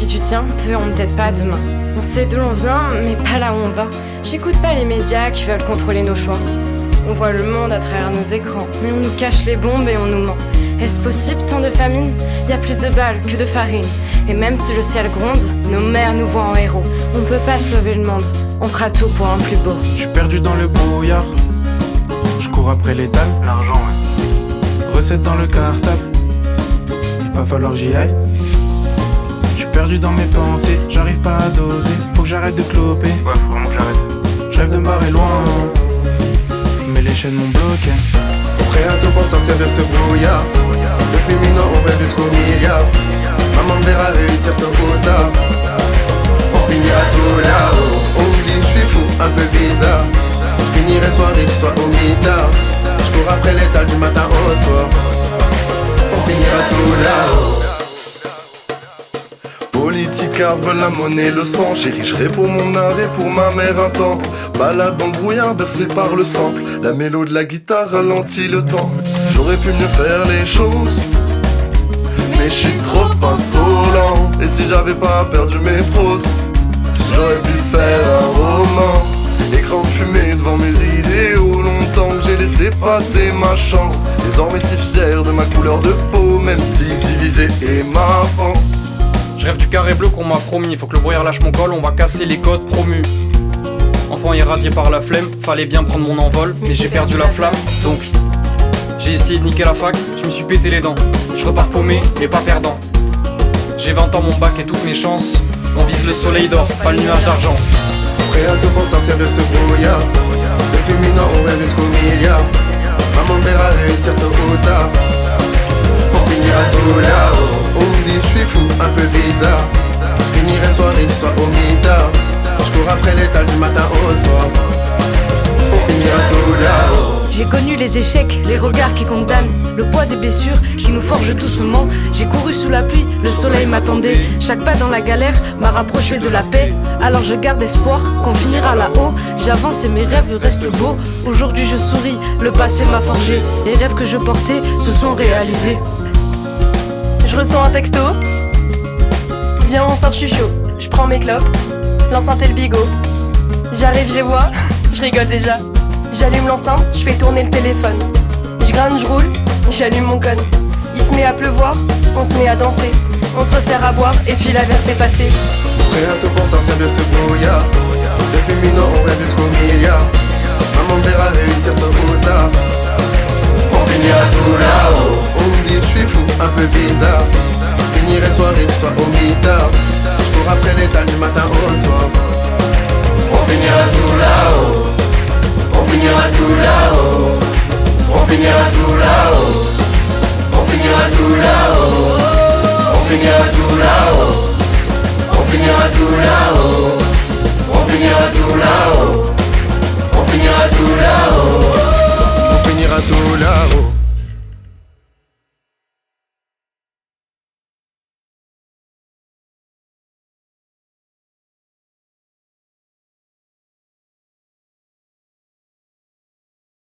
qui tu tiens te verront peut-être pas demain. On sait d'où l'on vient, mais pas là où on va. J'écoute pas les médias qui veulent contrôler nos choix. On voit le monde à travers nos écrans, mais on nous cache les bombes et on nous ment. Est-ce possible tant de famine? Y a plus de balles que de farine. Et même si le ciel gronde, nos mères nous voient en héros. On peut pas sauver le monde, on fera tout pour un plus beau. Je suis perdu dans le brouillard, je cours après l'étal. L'argent, ouais. Recette dans le cartable, il va falloir que j'y aille. Je suis perdu dans mes pensées, j'arrive pas à doser. Faut que j'arrête de cloper, Ouais, faut vraiment que j'arrête. je rêve de me barrer loin, mais les chaînes m'ont bloqué. Prêt à tout pour sortir de ce brouillard. Depuis minuit on rêve jusqu'au milliard. Maman me verra réussir tôt ou tard. On finira tout là-haut. On me dit que je suis fou, un peu bizarre. Je finirai soit riche, soit au mitard. Je cours après l'étal du matin au soir. On finira tout là-haut. Politicards veulent la monnaie, le sang. J'érigerai pour mon art et pour ma mère un temple. Balade dans le brouillard bercé par le sample. La mélo de la guitare ralentit le temps. J'aurais pu mieux faire les choses, mais je suis trop insolent. Et si j'avais pas perdu mes proses, j'aurais pu faire un roman. Écran de fumée devant mes idéaux. Longtemps que j'ai laissé passer ma chance. Désormais si fier de ma couleur de peau, même si divisé est ma France. Je rêve du carré bleu qu'on m'a promis. Faut que le brouillard lâche mon col, on va casser les codes promus. Enfant irradié par la flemme, fallait bien prendre mon envol, mais j'ai perdu la flamme, donc j'ai essayé de niquer la fac, je me suis pété les dents. Je repars paumé, mais pas perdant. J'ai 20 ans, mon bac et toutes mes chances. On vise le soleil d'or, pas le nuage d'argent. Prêt à tout pour sortir de ce brouillard. Depuis minuit on rêve jusqu'au milliard. Maman me verra réussir tôt ou tard. On finira tout là-haut. On me dit que je suis fou, un peu bizarre. Je finirai soit riche, soit au mitard. Je cours après l'étal du matin au soir. On finira tout là-haut. J'ai connu les échecs, les regards qui condamnent, le poids des blessures qui nous forgent doucement. J'ai couru sous la pluie, le soleil m'attendait. Chaque pas dans la galère m'a rapproché de la paix. Alors je garde espoir qu'on finira là-haut. J'avance et mes rêves restent beaux. Aujourd'hui je souris, le passé m'a forgé. Les rêves que je portais se sont réalisés. Je ressens un texto. Viens, on sort, je suis chaud. Je prends mes clopes, l'enceinte et le bigot. J'arrive, je les vois, je rigole déjà. J'allume l'enceinte, je fais tourner le téléphone. Je grince, je roule, j'allume mon code. Il se met à pleuvoir, on se met à danser. On se resserre à boire et puis la verse est passée. Prêt à tout pour sortir de ce brouillard. Depuis minuit on rêve jusqu'au milliard. Maman me verra réussir tôt ou tard. On finira tout là-haut. On me dit que je suis fou, un peu bizarre. Je finirai soit riche, soit au mitard. Je cours après l'étal du matin au soir. On finira tout là-haut. On finira tout là-haut. On finira tout là-haut. On finira tout là-haut.